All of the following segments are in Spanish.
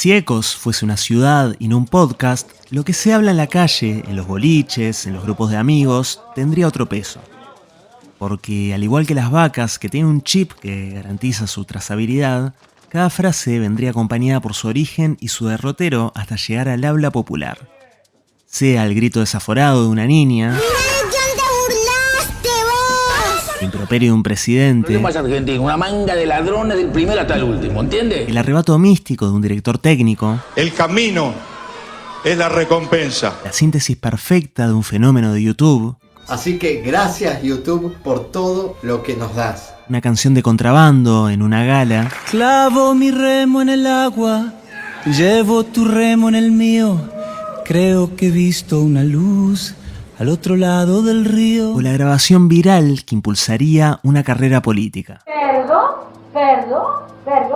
Si Ecos fuese una ciudad y no un podcast, lo que se habla en la calle, en los boliches, en los grupos de amigos, tendría otro peso. Porque al igual que las vacas que tienen un chip que garantiza su trazabilidad, cada frase vendría acompañada por su origen y su derrotero hasta llegar al habla popular. Sea el grito desaforado de una niña, el improperio de un presidente, Más argentino, una manga de ladrones del primero hasta el último, ¿entiendes? el arrebato místico de un director técnico, El camino es la recompensa. la síntesis perfecta de un fenómeno de YouTube, Así que gracias YouTube por todo lo que nos das. una canción de contrabando en una gala, Clavo mi remo en el agua, llevo tu remo en el mío. Creo que he visto una luz al otro lado del río. o la grabación viral que impulsaría una carrera política. Cerdo.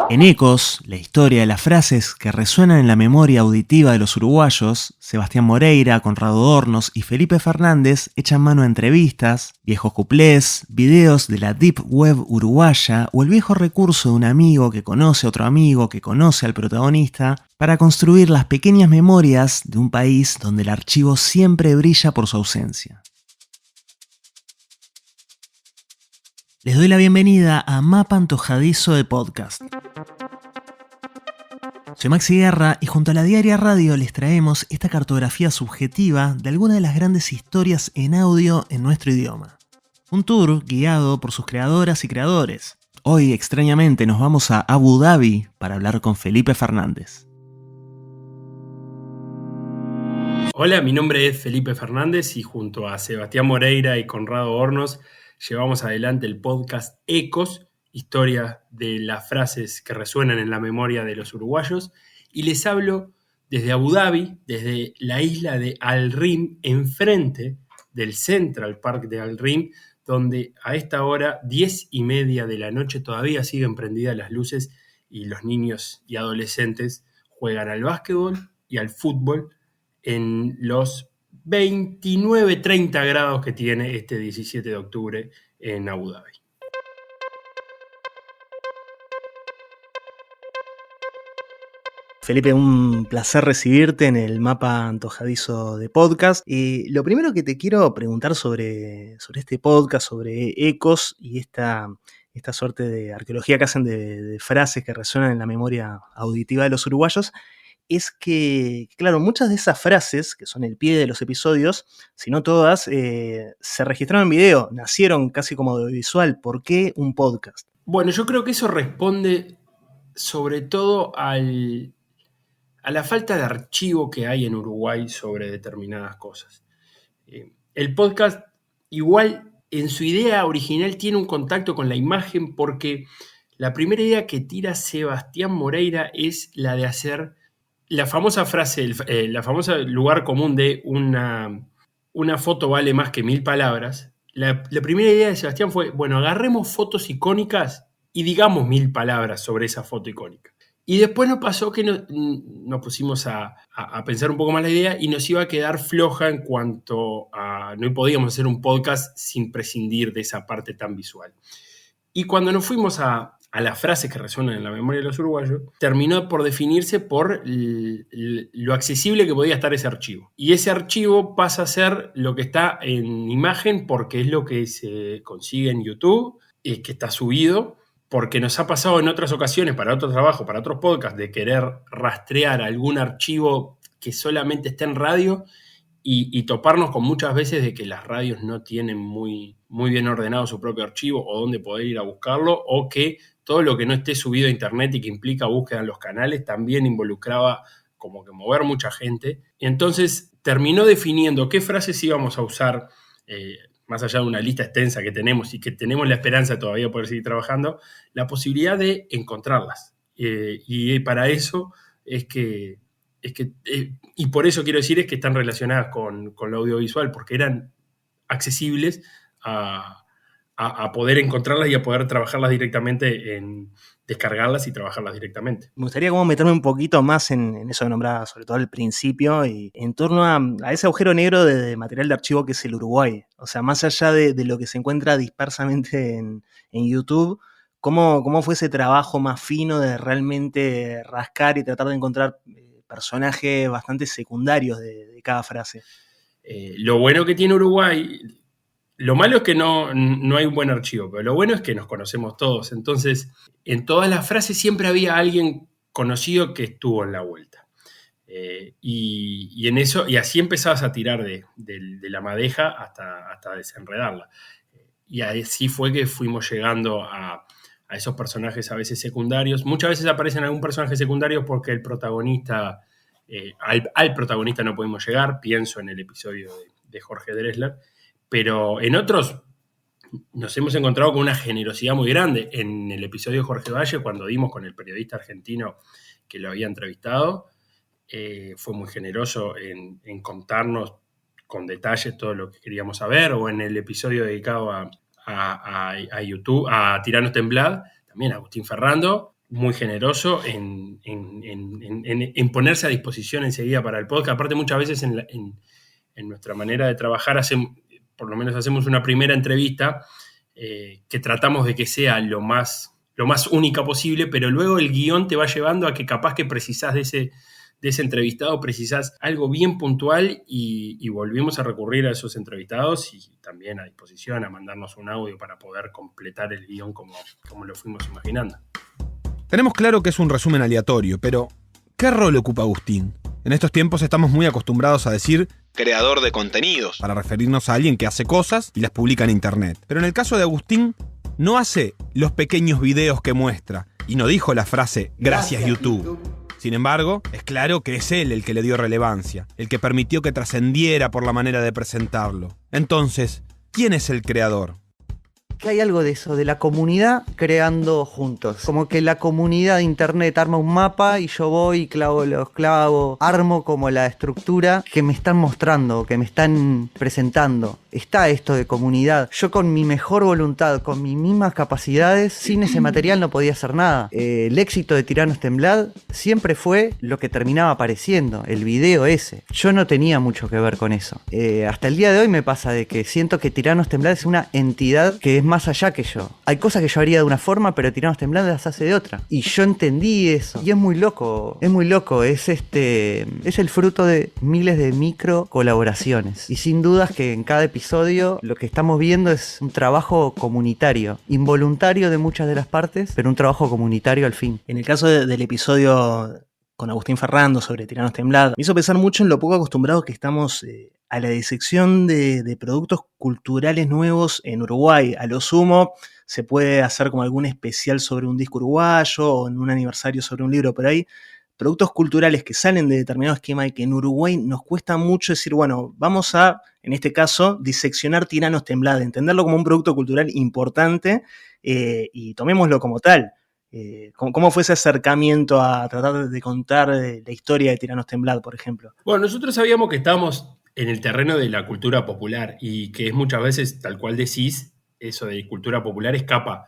En Ecos, la historia de las frases que resuenan en la memoria auditiva de los uruguayos, Sebastián Moreira, Conrado Hornos y Felipe Fernández echan mano a entrevistas, viejos cuplés, videos de la Deep Web uruguaya o el viejo recurso de un amigo que conoce a otro amigo que conoce al protagonista para construir las pequeñas memorias de un país donde el archivo siempre brilla por su ausencia. Les doy la bienvenida a Mapa Antojadizo de Podcast. Soy Maxi Guerra y junto a la Diaria Radio les traemos esta cartografía subjetiva de algunas de las grandes historias en audio en nuestro idioma. Un tour guiado por sus creadoras y creadores. Hoy, extrañamente, nos vamos a Abu Dhabi para hablar con Felipe Fernández. Hola, mi nombre es Felipe Fernández y junto a Sebastián Moreira y Conrado Hornos llevamos adelante el podcast Ecos, historia de las frases que resuenan en la memoria de los uruguayos, y les hablo desde Abu Dhabi, desde la isla de Al Rim, enfrente del Central Park de Al Rim, donde a esta hora, 10:30 de la noche, todavía siguen prendidas las luces y los niños y adolescentes juegan al básquetbol y al fútbol en los 29-30 grados que tiene este 17 de octubre en Abu Dhabi. Felipe, un placer recibirte en el Mapa Antojadizo de Podcast. Y lo primero que te quiero preguntar sobre este podcast, sobre Ecos y esta suerte de arqueología que hacen de frases que resuenan en la memoria auditiva de los uruguayos, es que, claro, muchas de esas frases, que son el pie de los episodios, si no todas, se registraron en video, nacieron casi como audiovisual. ¿Por qué un podcast? Bueno, yo creo que eso responde sobre todo a la falta de archivo que hay en Uruguay sobre determinadas cosas. El podcast, igual, en su idea original tiene un contacto con la imagen porque la primera idea que tira Sebastián Moreira es la de hacer la famosa frase, la famosa lugar común de una foto vale más que 1000 palabras. La primera idea de Sebastián fue, bueno, agarremos fotos icónicas y digamos 1000 palabras sobre esa foto icónica. Y después nos pasó que nos pusimos a pensar un poco más la idea y nos iba a quedar floja en cuanto a no podíamos hacer un podcast sin prescindir de esa parte tan visual. Y cuando nos fuimos a las frases que resuenan en la memoria de los uruguayos, terminó por definirse por lo accesible que podía estar ese archivo. Y ese archivo pasa a ser lo que está en imagen porque es lo que se consigue en YouTube, que está subido, porque nos ha pasado en otras ocasiones, para otro trabajo, para otros podcasts, de querer rastrear algún archivo que solamente está en radio y toparnos con muchas veces de que las radios no tienen muy bien ordenado su propio archivo o dónde poder ir a buscarlo, o que todo lo que no esté subido a internet y que implica búsqueda en los canales también involucraba como que mover mucha gente. Y entonces terminó definiendo qué frases íbamos a usar, más allá de una lista extensa que tenemos y que tenemos la esperanza de todavía poder seguir trabajando, la posibilidad de encontrarlas. Y para eso y por eso quiero decir es que están relacionadas con lo audiovisual, porque eran accesibles a poder encontrarlas y a poder trabajarlas directamente, en descargarlas y trabajarlas directamente. Me gustaría como meterme un poquito más en eso que nombraba, sobre todo al principio, y en torno a ese agujero negro de material de archivo que es el Uruguay. O sea, más allá de lo que se encuentra dispersamente en YouTube, ¿Cómo fue ese trabajo más fino de realmente rascar y tratar de encontrar personajes bastante secundarios de cada frase? Lo bueno que tiene Uruguay, lo malo es que no hay un buen archivo, pero lo bueno es que nos conocemos todos. Entonces, en todas las frases siempre había alguien conocido que estuvo en la vuelta. Y en eso, y así empezabas a tirar de la madeja hasta desenredarla. Y así fue que fuimos llegando a esos personajes a veces secundarios. Muchas veces aparecen algún personaje secundario porque el protagonista, al protagonista no podemos llegar. Pienso en el episodio de Jorge Drexler. Pero en otros nos hemos encontrado con una generosidad muy grande. En el episodio de Jorge Valle, cuando dimos con el periodista argentino que lo había entrevistado, fue muy generoso en contarnos con detalles todo lo que queríamos saber. O en el episodio dedicado a YouTube, a Tiranos Temblad, también Agustín Ferrando, muy generoso en ponerse a disposición enseguida para el podcast. Aparte, muchas veces en nuestra manera de trabajar por lo menos hacemos una primera entrevista que tratamos de que sea lo más única posible, pero luego el guión te va llevando a que capaz que precisás de ese entrevistado, precisás algo bien puntual y volvimos a recurrir a esos entrevistados y también a disposición a mandarnos un audio para poder completar el guión como lo fuimos imaginando. Tenemos claro que es un resumen aleatorio, pero ¿qué rol ocupa Agustín? En estos tiempos estamos muy acostumbrados a decir creador de contenidos, para referirnos a alguien que hace cosas y las publica en internet. Pero en el caso de Agustín, no hace los pequeños videos que muestra, y no dijo la frase gracias YouTube. Sin embargo, es claro que es él el que le dio relevancia, el que permitió que trascendiera por la manera de presentarlo. Entonces, ¿quién es el creador? Que hay algo de eso, de la comunidad creando juntos. Como que la comunidad de internet arma un mapa y yo voy y clavo los clavos, armo como la estructura que me están mostrando, que me están presentando. Está esto de comunidad. Yo con mi mejor voluntad, con mis mismas capacidades, sin ese material no podía hacer nada. El éxito de Tiranos Temblad siempre fue lo que terminaba apareciendo, el video ese. Yo no tenía mucho que ver con eso. Hasta el día de hoy me pasa de que siento que Tiranos Temblad es una entidad que es más allá que yo. Hay cosas que yo haría de una forma, pero Tiranos Temblad las hace de otra. Y yo entendí eso. Y es muy loco. Es muy loco. Es el fruto de miles de micro colaboraciones. Y sin dudas que en cada episodio lo que estamos viendo es un trabajo comunitario. Involuntario de muchas de las partes, pero un trabajo comunitario al fin. En el caso del episodio con Agustín Ferrando sobre Tiranos Temblad, me hizo pensar mucho en lo poco acostumbrados que estamos a la disección de productos culturales nuevos en Uruguay. A lo sumo se puede hacer como algún especial sobre un disco uruguayo o en un aniversario sobre un libro, pero hay productos culturales que salen de determinado esquema y que en Uruguay nos cuesta mucho decir, bueno, vamos a, en este caso, diseccionar Tiranos Temblad, entenderlo como un producto cultural importante y tomémoslo como tal. ¿Cómo fue ese acercamiento a tratar de contar la historia de Tiranos Temblad, por ejemplo? Bueno, nosotros sabíamos que estábamos en el terreno de la cultura popular y que es muchas veces, tal cual decís, eso de cultura popular escapa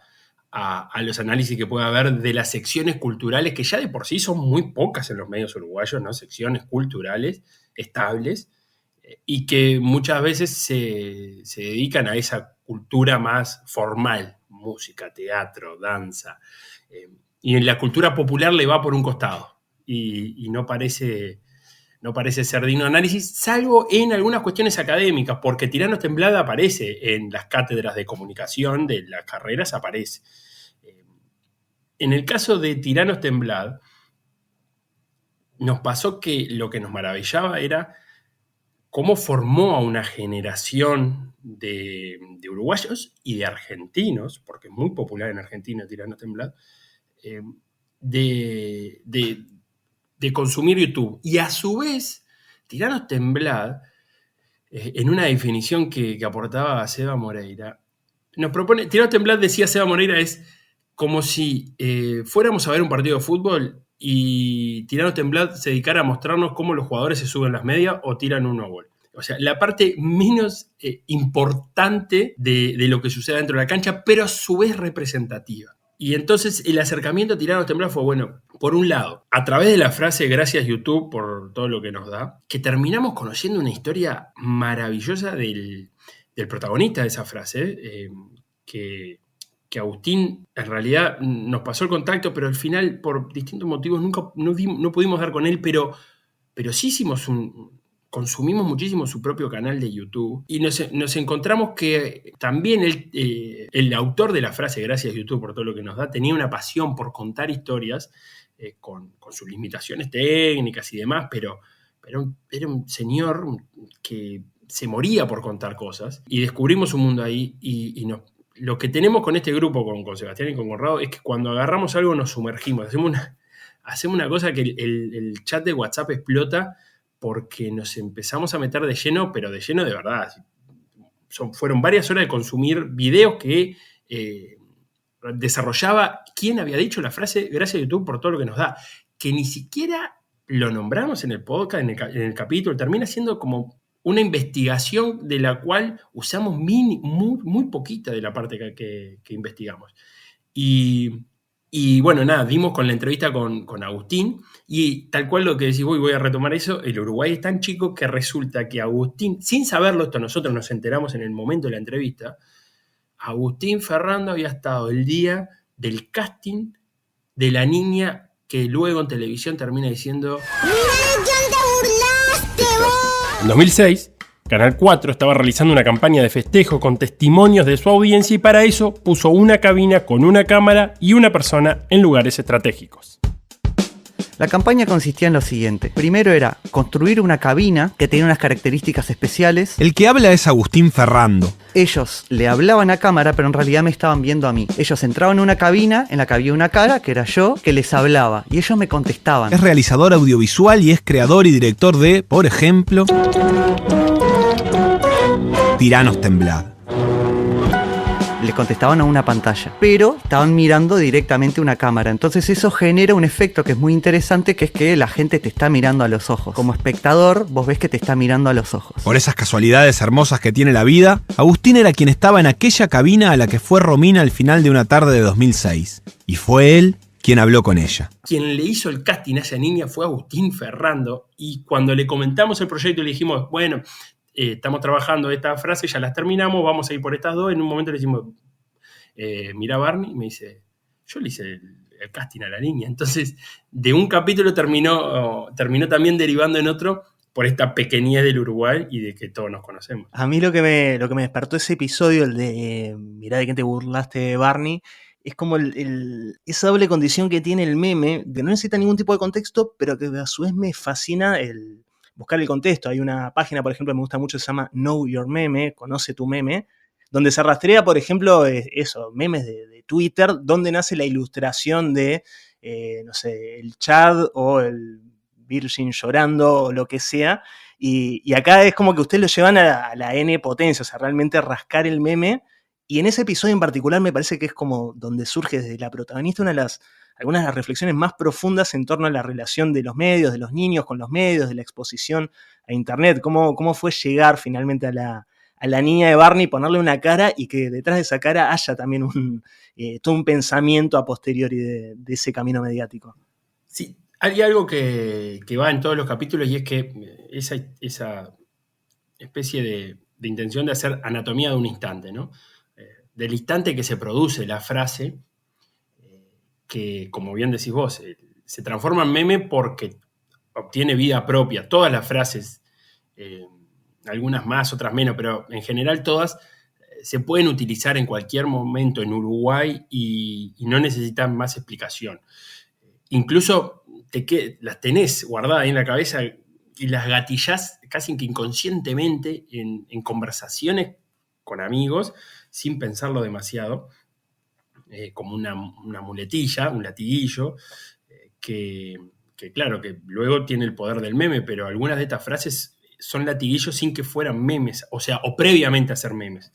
a los análisis que puede haber de las secciones culturales, que ya de por sí son muy pocas en los medios uruguayos, ¿no? Secciones culturales estables y que muchas veces se dedican a esa cultura más formal, música, teatro, danza. Y en la cultura popular le va por un costado y no parece ser digno de análisis, salvo en algunas cuestiones académicas, porque Tiranos Temblad aparece en las cátedras de comunicación de las carreras, aparece. En el caso de Tiranos Temblad, nos pasó que lo que nos maravillaba era cómo formó a una generación de uruguayos y de argentinos, porque es muy popular en Argentina Tiranos Temblad, de consumir YouTube. Y a su vez, Tiranos Temblad, en una definición que aportaba Seba Moreira, nos propone, Tiranos Temblad, decía Seba Moreira, es como si fuéramos a ver un partido de fútbol y Tiranos Temblad se dedicara a mostrarnos cómo los jugadores se suben las medias o tiran un no gol. O sea, la parte menos importante de lo que sucede dentro de la cancha, pero a su vez representativa. Y entonces el acercamiento a Tiranos Temblad fue, bueno, por un lado, a través de la frase gracias YouTube por todo lo que nos da, que terminamos conociendo una historia maravillosa del protagonista de esa frase, que que Agustín en realidad nos pasó el contacto, pero al final por distintos motivos nunca no pudimos dar con él, pero sí consumimos muchísimo su propio canal de YouTube y nos encontramos que también el autor de la frase "gracias YouTube por todo lo que nos da" tenía una pasión por contar historias con sus limitaciones técnicas y demás, pero era un señor que se moría por contar cosas y descubrimos un mundo ahí y lo que tenemos con este grupo, con Sebastián y con Conrado, es que cuando agarramos algo nos sumergimos, hacemos una cosa que el chat de WhatsApp explota porque nos empezamos a meter de lleno, pero de lleno de verdad. Fueron varias horas de consumir videos que desarrollaba quién había dicho la frase "gracias a YouTube por todo lo que nos da", que ni siquiera lo nombramos en el podcast, en el capítulo. Termina siendo como una investigación de la cual usamos muy poquita de la parte que investigamos. Y bueno, nada, dimos con la entrevista con Agustín y tal cual lo que decís vos, y voy a retomar eso, el Uruguay es tan chico que resulta que Agustín, sin saberlo, esto nosotros nos enteramos en el momento de la entrevista, Agustín Ferrando había estado el día del casting de la niña que luego en televisión termina diciendo "¡Mira, ya te burlaste vos!". En 2006, Canal 4 estaba realizando una campaña de festejo con testimonios de su audiencia y para eso puso una cabina con una cámara y una persona en lugares estratégicos. La campaña consistía en lo siguiente. Primero era construir una cabina que tenía unas características especiales. El que habla es Agustín Ferrando. Ellos le hablaban a cámara, pero en realidad me estaban viendo a mí. Ellos entraban en una cabina en la que había una cara, que era yo, que les hablaba. Y ellos me contestaban. Es realizador audiovisual y es creador y director de, por ejemplo, Tiranos Temblad. Le contestaban a una pantalla, pero estaban mirando directamente una cámara. Entonces eso genera un efecto que es muy interesante, que es que la gente te está mirando a los ojos. Como espectador, vos ves que te está mirando a los ojos. Por esas casualidades hermosas que tiene la vida, Agustín era quien estaba en aquella cabina a la que fue Romina al final de una tarde de 2006. Y fue él quien habló con ella. Quien le hizo el casting a esa niña fue Agustín Ferrando, y cuando le comentamos el proyecto le dijimos, bueno, estamos trabajando esta frase, ya las terminamos, vamos a ir por estas dos. En un momento le decimos, mira Barney, y me dice, yo le hice el casting a la niña. Entonces, de un capítulo terminó también derivando en otro por esta pequeñez del Uruguay y de que todos nos conocemos. A mí lo que me despertó ese episodio, el de mirá de quién te burlaste, Barney, es como esa doble condición que tiene el meme, que no necesita ningún tipo de contexto, pero que a su vez me fascina el buscar el contexto. Hay una página, por ejemplo, que me gusta mucho, se llama Know Your Meme, conoce tu meme, donde se rastrea, por ejemplo, memes de Twitter, donde nace la ilustración de, no sé, el Chad o el Virgin llorando o lo que sea. Y acá es como que ustedes lo llevan a la N potencia, o sea, realmente rascar el meme. Y en ese episodio en particular me parece que es como donde surge desde la protagonista algunas de las reflexiones más profundas en torno a la relación de los medios, de los niños con los medios, de la exposición a Internet. Cómo fue llegar finalmente a la niña de Barney, ponerle una cara y que detrás de esa cara haya también todo un pensamiento a posteriori de ese camino mediático. Sí, hay algo que va en todos los capítulos y es que esa especie de intención de hacer anatomía de un instante, ¿no? Del instante que se produce la frase, que, como bien decís vos, se transforma en meme porque obtiene vida propia. Todas las frases, algunas más, otras menos, pero en general todas se pueden utilizar en cualquier momento en Uruguay y no necesitan más explicación. Incluso las tenés guardadas ahí en la cabeza y las gatillás casi que inconscientemente en conversaciones con amigos, sin pensarlo demasiado, como una muletilla, un latiguillo, que claro, que luego tiene el poder del meme, pero algunas de estas frases son latiguillos sin que fueran memes, o previamente a ser memes,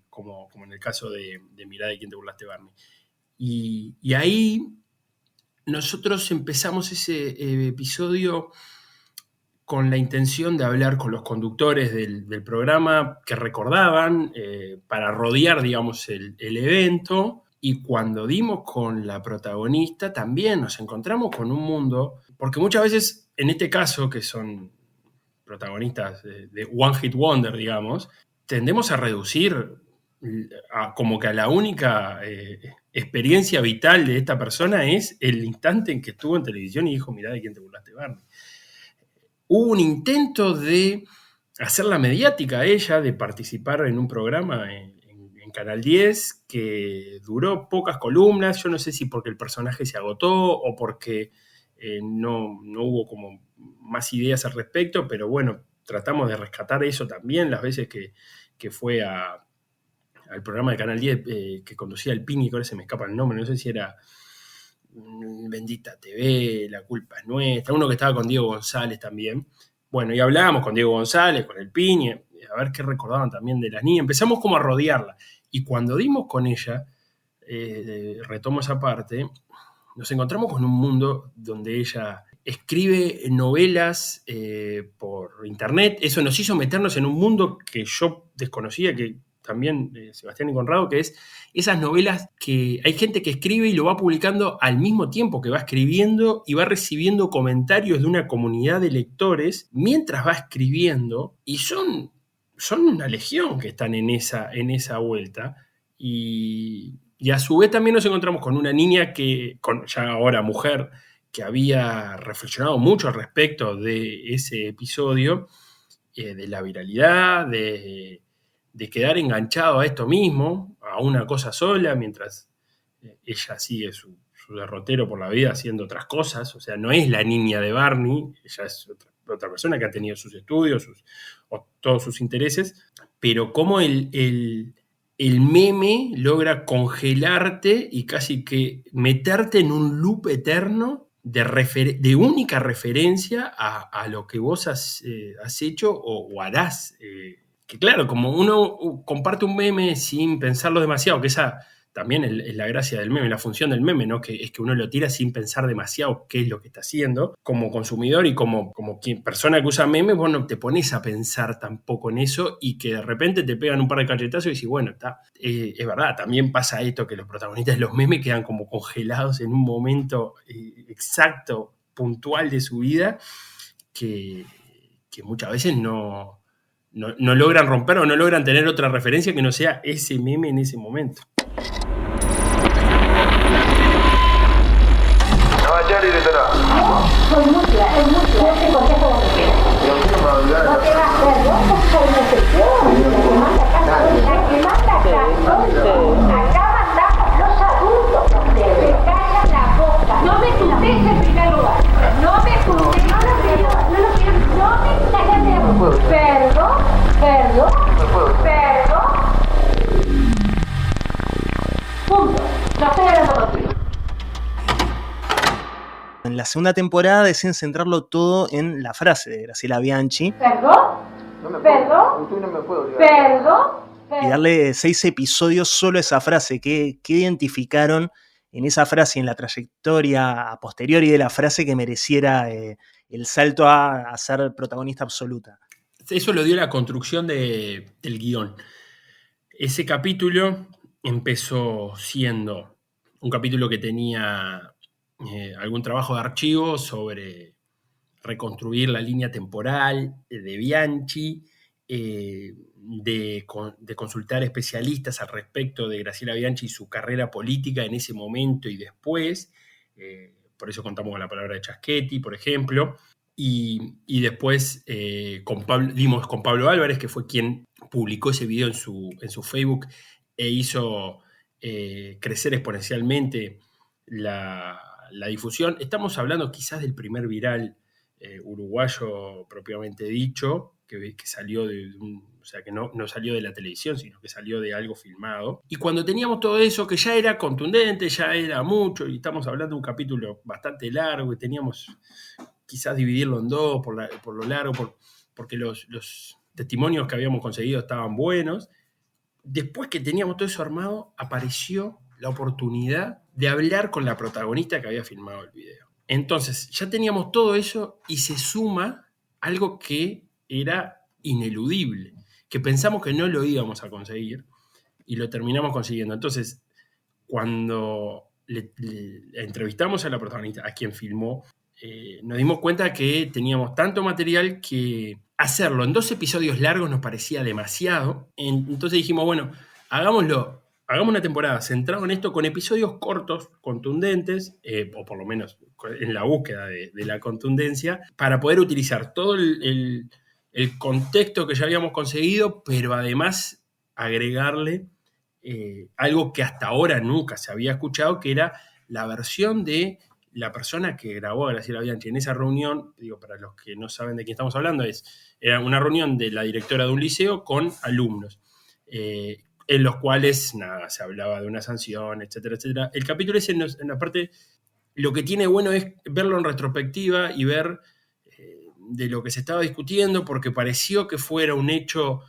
como en el caso de Mirá de quién te burlaste, Barney. Y ahí nosotros empezamos ese episodio con la intención de hablar con los conductores del programa que recordaban, para rodear, digamos, el evento. Y cuando dimos con la protagonista, también nos encontramos con un mundo, porque muchas veces, en este caso, que son protagonistas de One Hit Wonder, digamos, tendemos a reducir como que a la única experiencia vital de esta persona es el instante en que estuvo en televisión y dijo, mirá de quién te burlaste, Barney. Hubo un intento de hacerla mediática a ella, de participar en un programa en Canal 10 que duró pocas columnas. Yo no sé si porque el personaje se agotó o porque no hubo como más ideas al respecto, pero bueno, tratamos de rescatar eso también las veces que fue al programa de Canal 10 que conducía el Pini, que ahora se me escapa el nombre, no sé si era Bendita TV, La culpa es nuestra, uno que estaba con Diego González también. Bueno, y hablábamos con Diego González, con el Pini, a ver qué recordaban también de las niñas. Empezamos como a rodearla. Y cuando dimos con ella, retomo esa parte, nos encontramos con un mundo donde ella escribe novelas por internet. Eso nos hizo meternos en un mundo que yo desconocía, que también Sebastián y Conrado, que es esas novelas que hay gente que escribe y lo va publicando al mismo tiempo que va escribiendo y va recibiendo comentarios de una comunidad de lectores mientras va escribiendo, y son una legión que están en esa vuelta. Y a su vez también nos encontramos con una niña ya ahora mujer, que había reflexionado mucho al respecto de ese episodio, de la viralidad, de quedar enganchado a esto mismo, a una cosa sola, mientras ella sigue su derrotero por la vida haciendo otras cosas. O sea, no es la niña de Barney, ella es otra persona que ha tenido sus estudios, todos sus intereses, pero cómo el meme logra congelarte y casi que meterte en un loop eterno de única referencia a lo que vos has hecho o harás. Que claro, como uno comparte un meme sin pensarlo demasiado, que esa también es la gracia del meme, la función del meme, ¿no? Que es que uno lo tira sin pensar demasiado qué es lo que está haciendo. Como consumidor y como persona que usa memes, vos no te pones a pensar tampoco en eso, y que de repente te pegan un par de cachetazos y decís, bueno, está, es verdad, también pasa esto, que los protagonistas de los memes quedan como congelados en un momento exacto, puntual de su vida, que muchas veces no logran romper o no logran tener otra referencia que no sea ese meme en ese momento. Soy muy clara, es muy clara, te contesto lo que quieras. No te vas a hacer, yo soy una excepción. La que manda acá soy yo. Acá mandamos los adultos, se callan la boca. No me tutees en primer lugar. No me tutees, no me callan la boca. Perdón. Punto. No estoy hablando contigo. En la segunda temporada deciden centrarlo todo en la frase de Graciela Bianchi. Perdón. Y darle 6 episodios solo a esa frase. ¿Qué identificaron en esa frase y en la trayectoria a posteriori de la frase que mereciera el salto a ser protagonista absoluta? Eso lo dio la construcción del guión. Ese capítulo empezó siendo un capítulo que tenía algún trabajo de archivo sobre reconstruir la línea temporal de Bianchi, de consultar especialistas al respecto de Graciela Bianchi y su carrera política en ese momento y después. Por eso contamos con la palabra de Chaschetti, por ejemplo. Y después dimos con Pablo Álvarez, que fue quien publicó ese video en su Facebook e hizo crecer exponencialmente la difusión. Estamos hablando quizás del primer viral uruguayo propiamente dicho, que salió o sea, que no salió de la televisión, sino que salió de algo filmado. Y cuando teníamos todo eso, que ya era contundente, ya era mucho, y estamos hablando de un capítulo bastante largo, y teníamos quizás dividirlo en dos por lo largo, porque los testimonios que habíamos conseguido estaban buenos. Después que teníamos todo eso armado, apareció la oportunidad de hablar con la protagonista que había filmado el video. Entonces, ya teníamos todo eso y se suma algo que era ineludible, que pensamos que no lo íbamos a conseguir y lo terminamos consiguiendo. Entonces, cuando le entrevistamos a la protagonista, a quien filmó, nos dimos cuenta que teníamos tanto material que hacerlo en 2 episodios largos nos parecía demasiado. Entonces dijimos, bueno, hagamos una temporada centrada en esto con episodios cortos, contundentes, o por lo menos en la búsqueda de la contundencia, para poder utilizar todo el contexto que ya habíamos conseguido, pero además agregarle algo que hasta ahora nunca se había escuchado, que era la versión de la persona que grabó a Graciela Bianchi. En esa reunión, digo, para los que no saben de quién estamos hablando, era una reunión de la directora de un liceo con alumnos, en los cuales, nada, se hablaba de una sanción, etcétera, etcétera. El capítulo ese, en la parte, lo que tiene bueno es verlo en retrospectiva y ver de lo que se estaba discutiendo, porque pareció que fuera un hecho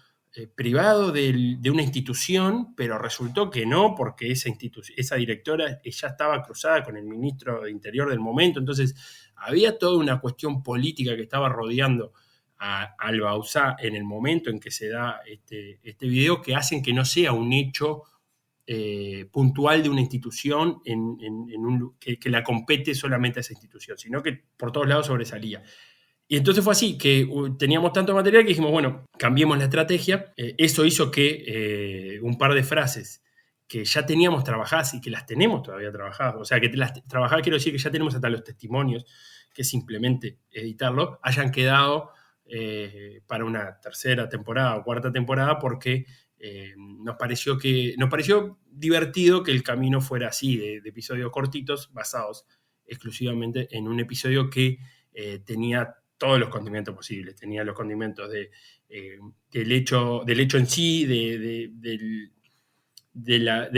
privado de una institución, pero resultó que no, porque esa directora ya estaba cruzada con el ministro de Interior del momento. Entonces había toda una cuestión política que estaba rodeando al Bauzá en el momento en que se da este video, que hacen que no sea un hecho puntual de una institución que la compete solamente a esa institución, sino que por todos lados sobresalía. Y entonces fue así, que teníamos tanto material que dijimos, bueno, cambiemos la estrategia. Eso hizo que un par de frases que ya teníamos trabajadas y que las tenemos todavía trabajadas, o sea, que las trabajadas quiero decir que ya tenemos hasta los testimonios, que es simplemente editarlo, hayan quedado para una tercera temporada o cuarta temporada, porque nos pareció divertido que el camino fuera así, de episodios cortitos basados exclusivamente en un episodio que tenía todos los condimentos posibles. Tenía los condimentos del hecho en sí, de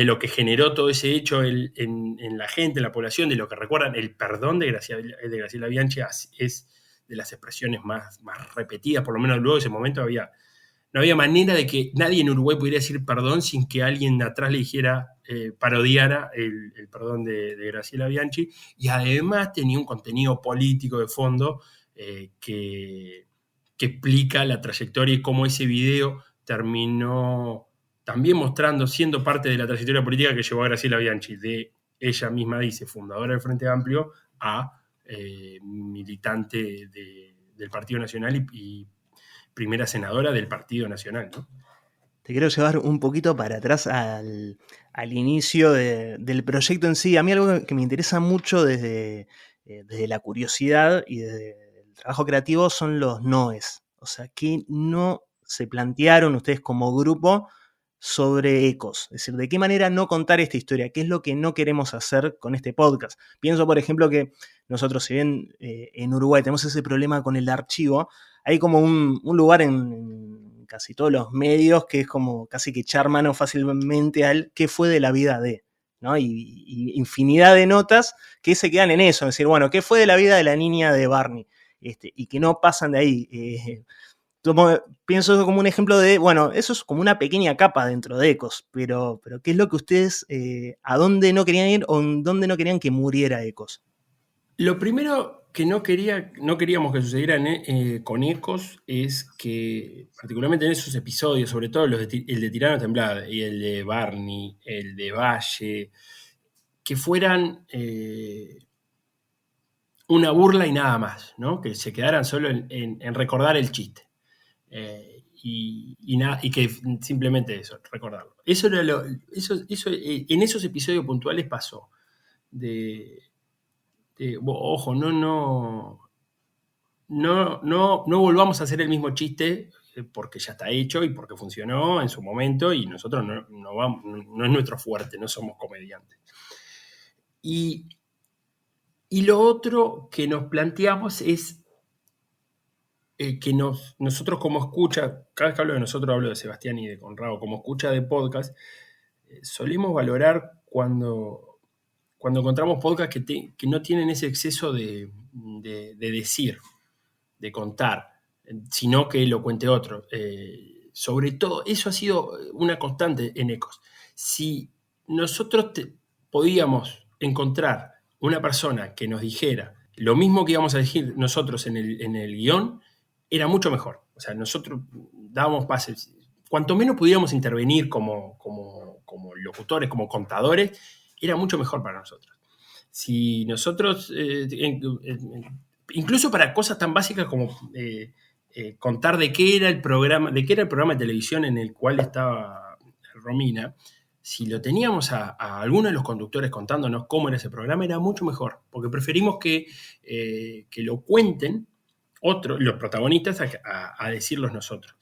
lo que generó todo ese hecho en la gente, en la población, de lo que recuerdan. El perdón de Graciela Bianchi es de las expresiones más repetidas, por lo menos luego de ese momento no había manera de que nadie en Uruguay pudiera decir perdón sin que alguien de atrás le dijera, parodiara el perdón de Graciela Bianchi, y además tenía un contenido político de fondo que explica la trayectoria y cómo ese video terminó también mostrando, siendo parte de la trayectoria política que llevó a Graciela Bianchi, de ella misma dice, fundadora del Frente Amplio, a militante del Partido Nacional y primera senadora del Partido Nacional, ¿no? Te quiero llevar un poquito para atrás al inicio del proyecto en sí. A mí algo que me interesa mucho desde la curiosidad y desde el trabajo creativo son los noes. O sea, ¿qué no se plantearon ustedes como grupo sobre Ecos? Es decir, ¿de qué manera no contar esta historia? ¿Qué es lo que no queremos hacer con este podcast? Pienso, por ejemplo, que nosotros, si bien en Uruguay tenemos ese problema con el archivo, hay como un lugar en casi todos los medios que es como casi que echar mano fácilmente al qué fue de la vida de, ¿no? Y infinidad de notas que se quedan en eso, es decir, bueno, ¿qué fue de la vida de la niña de Barney? Y que no pasan de ahí. Pienso eso como un ejemplo de, bueno, eso es como una pequeña capa dentro de Ecos, pero ¿qué es lo que ustedes, a dónde no querían ir o en dónde no querían que muriera Ecos? Lo primero que no queríamos que sucediera con Ecos es que, particularmente en esos episodios, sobre todo el de Tirano Temblada y el de Barney, el de Valle, que fueran una burla y nada más, ¿no? Que se quedaran solo en recordar el chiste. Y que simplemente eso, recordarlo. Eso en esos episodios puntuales pasó. Ojo, no volvamos a hacer el mismo chiste porque ya está hecho y porque funcionó en su momento y nosotros no es nuestro fuerte, no somos comediantes. Y lo otro que nos planteamos es que nosotros como escucha, cada vez que hablo de nosotros hablo de Sebastián y de Conrado, como escucha de podcast, solemos valorar cuando encontramos podcasts que no tienen ese exceso de decir, de contar, sino que lo cuente otro. Sobre todo, eso ha sido una constante en Ecos. Si nosotros podíamos encontrar una persona que nos dijera lo mismo que íbamos a decir nosotros en el guión, era mucho mejor. O sea, nosotros dábamos pases. Cuanto menos pudiéramos intervenir como locutores, como contadores, era mucho mejor para nosotros. Si nosotros, incluso para cosas tan básicas como contar de qué era el programa de televisión en el cual estaba Romina, si lo teníamos a alguno de los conductores contándonos cómo era ese programa, era mucho mejor, porque preferimos que lo cuenten los protagonistas a decirlos nosotros.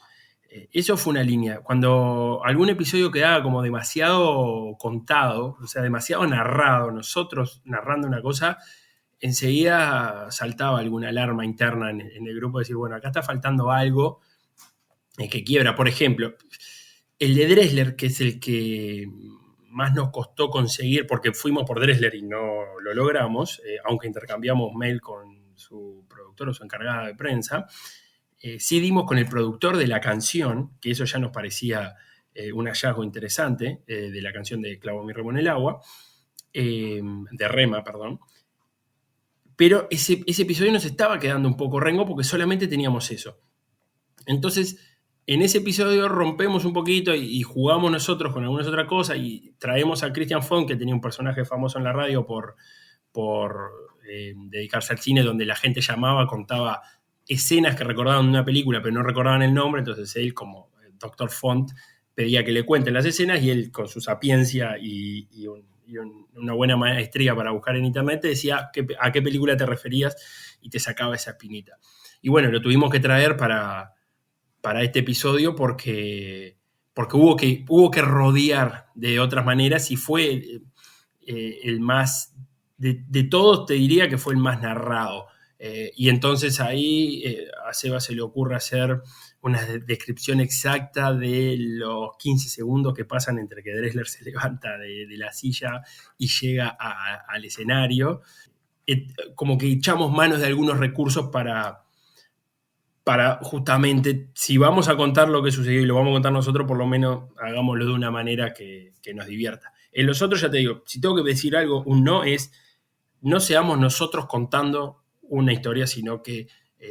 Eso fue una línea. Cuando algún episodio quedaba como demasiado contado, o sea, demasiado narrado, nosotros narrando una cosa, enseguida saltaba alguna alarma interna en el grupo de decir, bueno, acá está faltando algo que quiebra. Por ejemplo, el de Dressler, que es el que más nos costó conseguir, porque fuimos por Dressler y no lo logramos, aunque intercambiamos mail con su productor o su encargada de prensa, sí dimos con el productor de la canción, que eso ya nos parecía un hallazgo interesante, de la canción de Clavo mi remo en el agua, de Rema, perdón. Pero ese episodio nos estaba quedando un poco rengo porque solamente teníamos eso. Entonces, en ese episodio rompemos un poquito y jugamos nosotros con algunas otras cosas y traemos a Christian Font, que tenía un personaje famoso en la radio por dedicarse al cine, donde la gente llamaba, contaba escenas que recordaban de una película pero no recordaban el nombre. Entonces él, como Dr. Font, pedía que le cuenten las escenas y él, con su sapiencia y una buena maestría para buscar en internet, te decía a qué película te referías y te sacaba esa espinita. Y bueno, lo tuvimos que traer para este episodio porque hubo que rodear de otras maneras y fue el más, de todos te diría que fue el más narrado. Y entonces ahí a Seba se le ocurre hacer una descripción exacta de los 15 segundos que pasan entre que Dressler se levanta de la silla y llega al escenario. Como que echamos manos de algunos recursos para justamente, si vamos a contar lo que sucedió y lo vamos a contar nosotros, por lo menos hagámoslo de una manera que nos divierta. En los otros, ya te digo, si tengo que decir algo, un no es, no seamos nosotros contando una historia, sino que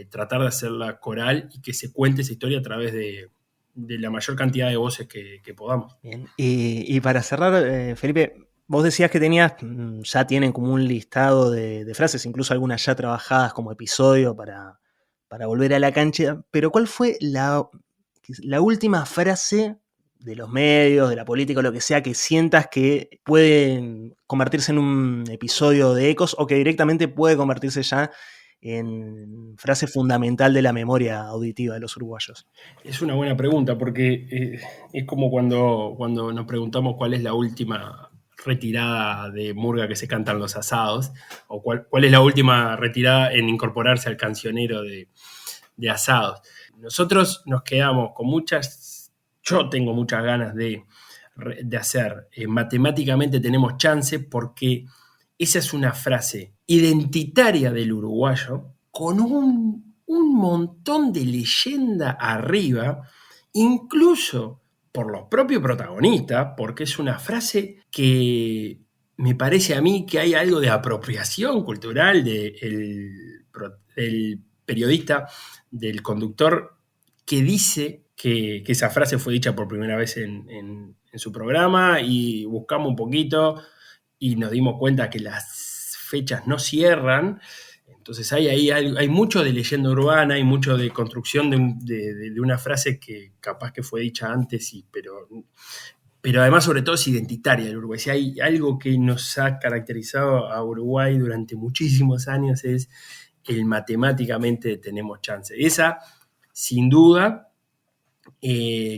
tratar de hacerla coral y que se cuente esa historia a través de la mayor cantidad de voces que podamos. Bien. Y para cerrar, Felipe, vos decías que ya tienen como un listado de frases, incluso algunas ya trabajadas como episodio para volver a la cancha, pero ¿cuál fue la última frase de los medios, de la política, o lo que sea, que sientas que puede convertirse en un episodio de Ecos o que directamente puede convertirse ya en frase fundamental de la memoria auditiva de los uruguayos? Es una buena pregunta, porque es como cuando nos preguntamos cuál es la última retirada de murga que se canta en los asados, o cuál es la última retirada en incorporarse al cancionero de asados. Nosotros nos quedamos con yo tengo muchas ganas de hacer, matemáticamente tenemos chance, porque esa es una frase identitaria del uruguayo, con un montón de leyenda arriba, incluso por los propios protagonistas, porque es una frase que me parece a mí que hay algo de apropiación cultural del periodista, del conductor, que dice que esa frase fue dicha por primera vez en su programa, y buscamos un poquito y nos dimos cuenta que las fechas no cierran. Entonces hay mucho de leyenda urbana, hay mucho de construcción de una frase que capaz que fue dicha antes, pero además sobre todo es identitaria del Uruguay. Si hay algo que nos ha caracterizado a Uruguay durante muchísimos años, es el matemáticamente tenemos chance. Esa, sin duda.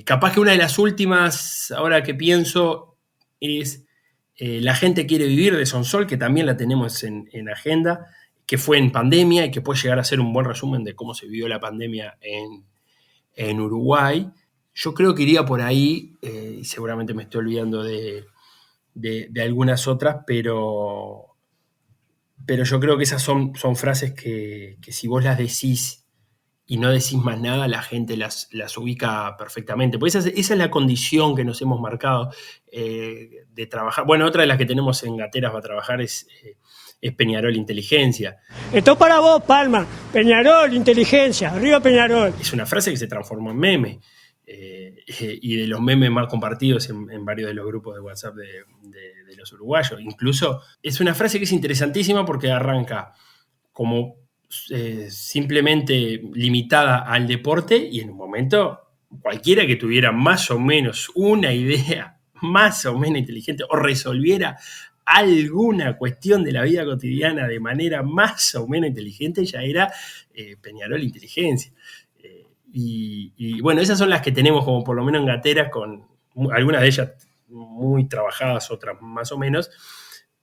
Capaz que una de las últimas, ahora que pienso, es La gente quiere vivir, de Sonsol, que también la tenemos en agenda, que fue en pandemia y que puede llegar a ser un buen resumen de cómo se vivió la pandemia en Uruguay. Yo creo que iría por ahí, y seguramente me estoy olvidando de algunas otras, pero yo creo que esas son frases que si vos las decís y no decís más nada, la gente las ubica perfectamente. Pues esa es la condición que nos hemos marcado de trabajar. Bueno, otra de las que tenemos en Gateras va a trabajar es Peñarol Inteligencia. Esto es para vos, Palma. Peñarol, Inteligencia, arriba Peñarol. Es una frase que se transformó en meme. Y de los memes más compartidos en varios de los grupos de WhatsApp de los uruguayos. Incluso es una frase que es interesantísima porque arranca como simplemente limitada al deporte, y en un momento cualquiera que tuviera más o menos una idea más o menos inteligente o resolviera alguna cuestión de la vida cotidiana de manera más o menos inteligente, ya era Peñarol Inteligencia. Y bueno, esas son las que tenemos como por lo menos en gateras, con algunas de ellas muy trabajadas, otras más o menos,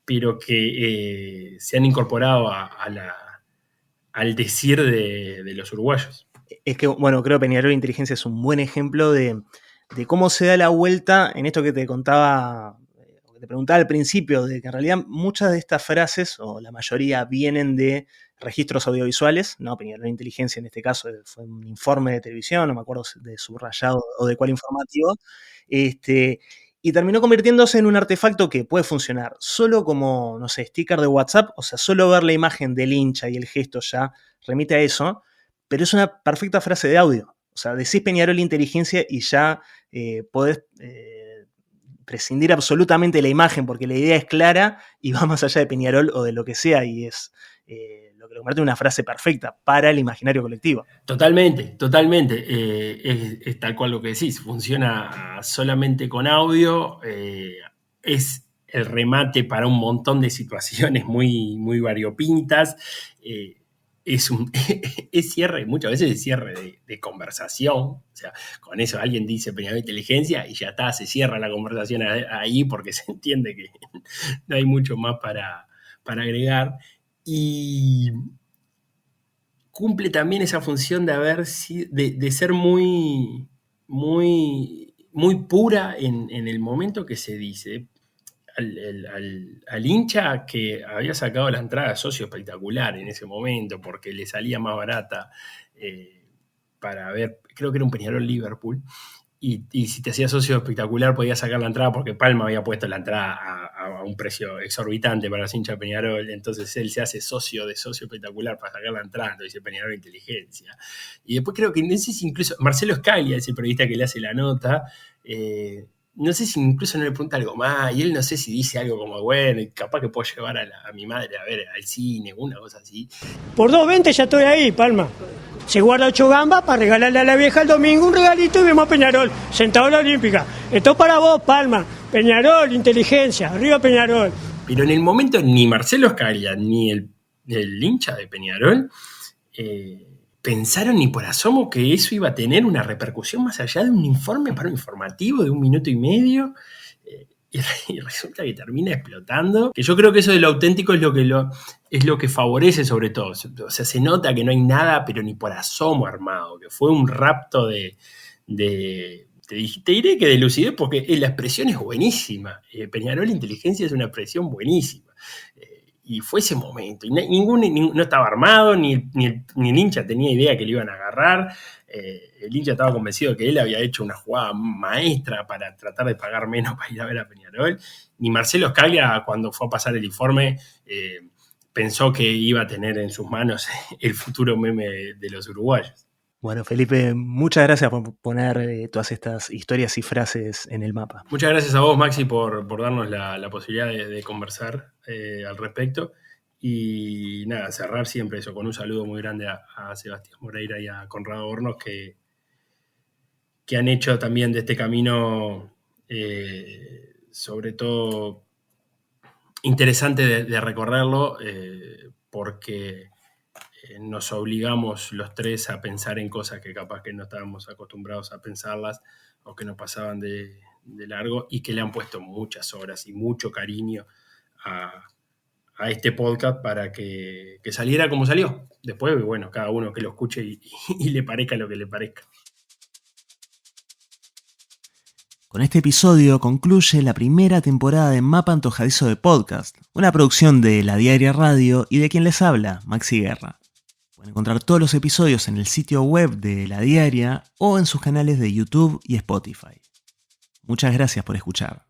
pero que se han incorporado al decir de los uruguayos. Es que, bueno, creo que Peñarol Inteligencia es un buen ejemplo de cómo se da la vuelta en esto que te contaba, que te preguntaba al principio, de que en realidad muchas de estas frases, o la mayoría, vienen de registros audiovisuales, ¿no? Peñarol Inteligencia en este caso fue un informe de televisión, no me acuerdo de Subrayado o de cuál informativo, y terminó convirtiéndose en un artefacto que puede funcionar solo como, no sé, sticker de WhatsApp, o sea, solo ver la imagen del hincha y el gesto ya remite a eso, pero es una perfecta frase de audio. O sea, decís Peñarol Inteligencia y ya podés prescindir absolutamente de la imagen, porque la idea es clara y va más allá de Peñarol o de lo que sea, y es lo que lo convierte en una frase perfecta para el imaginario colectivo. Totalmente. Es tal cual lo que decís, funciona solamente con audio, es el remate para un montón de situaciones muy, muy variopintas, es cierre, muchas veces es cierre de conversación. O sea, con eso alguien dice Peñarol Inteligencia y ya está, se cierra la conversación ahí porque se entiende que no hay mucho más para agregar. Y cumple también esa función de ser muy, muy, muy pura en el momento que se dice. Al hincha que había sacado la entrada socio espectacular en ese momento porque le salía más barata para ver, creo que era un Peñarol Liverpool, y si te hacías socio espectacular podías sacar la entrada porque Palma había puesto la entrada a un precio exorbitante para los hinchas de Peñarol, entonces él se hace socio de socio espectacular para sacar la entrada, entonces dice Peñarol Inteligencia. Y después creo que, no sé si incluso Marcelo Scaglia, ese periodista que le hace la nota, no sé si incluso no le pregunta algo más, y él no sé si dice algo como, bueno, capaz que puedo llevar a mi madre a ver al cine, una cosa así. Por 2.20 ya estoy ahí, Palma. Se guarda 8 gambas para regalarle a la vieja el domingo un regalito y vemos a Peñarol, sentado en la Olímpica. Esto es para vos, Palma. Peñarol, Inteligencia, arriba Peñarol. Pero en el momento ni Marcelo Scaglia ni el hincha de Peñarol pensaron ni por asomo que eso iba a tener una repercusión más allá de un informe para un informativo de 1 minuto y medio, y resulta que termina explotando. Que yo creo que eso de lo auténtico es lo que favorece sobre todo. O sea, se nota que no hay nada, pero ni por asomo armado, que fue un rapto te diré que de lucidez, porque la expresión es buenísima. Peñarol Inteligencia es una expresión buenísima. Y fue ese momento. Y no estaba armado, ni el hincha tenía idea que le iban a agarrar. El hincha estaba convencido que él había hecho una jugada maestra para tratar de pagar menos para ir a ver a Peñarol. Ni Marcelo Scaglia, cuando fue a pasar el informe, pensó que iba a tener en sus manos el futuro meme de los uruguayos. Bueno, Felipe, muchas gracias por poner todas estas historias y frases en el mapa. Muchas gracias a vos, Maxi, por darnos la posibilidad de conversar al respecto. Y nada, cerrar siempre eso con un saludo muy grande a Sebastián Moreira y a Conrado Hornos, que han hecho también de este camino, sobre todo, interesante de recorrerlo, porque nos obligamos los tres a pensar en cosas que capaz que no estábamos acostumbrados a pensarlas o que nos pasaban de largo, y que le han puesto muchas horas y mucho cariño a este podcast para que saliera como salió. Después, bueno, cada uno que lo escuche y le parezca lo que le parezca. Con este episodio concluye la primera temporada de Mapa Antojadizo de Podcast, una producción de La Diaria Radio y de quien les habla, Maxi Guerra. Pueden encontrar todos los episodios en el sitio web de La Diaria o en sus canales de YouTube y Spotify. Muchas gracias por escuchar.